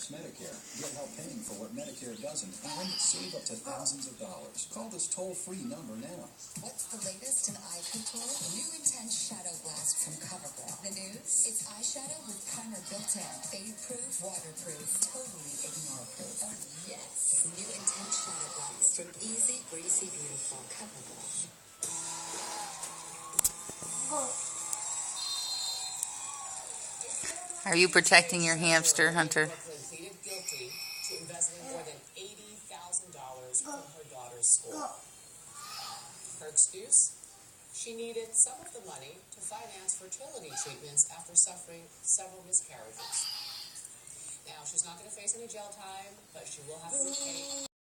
helps Medicare. Get help paying for what Medicare doesn't and save up to thousands of dollars. Call this toll-free number now. What's the latest in eye control? New Intense Shadow Blast from CoverGirl. The news? It's eyeshadow with primer built-in. Fade-proof, waterproof, totally ignore-proof. Oh, yes. New Intense Shadow Blast from Easy, Greasy, Beautiful CoverGirl. Are you protecting your hamster, Hunter? Pleaded guilty to embezzling more than $80,000 from her daughter's school. Her excuse? She needed some of the money to finance fertility treatments after suffering several miscarriages. Now, she's not going to face any jail time, but she will have to pay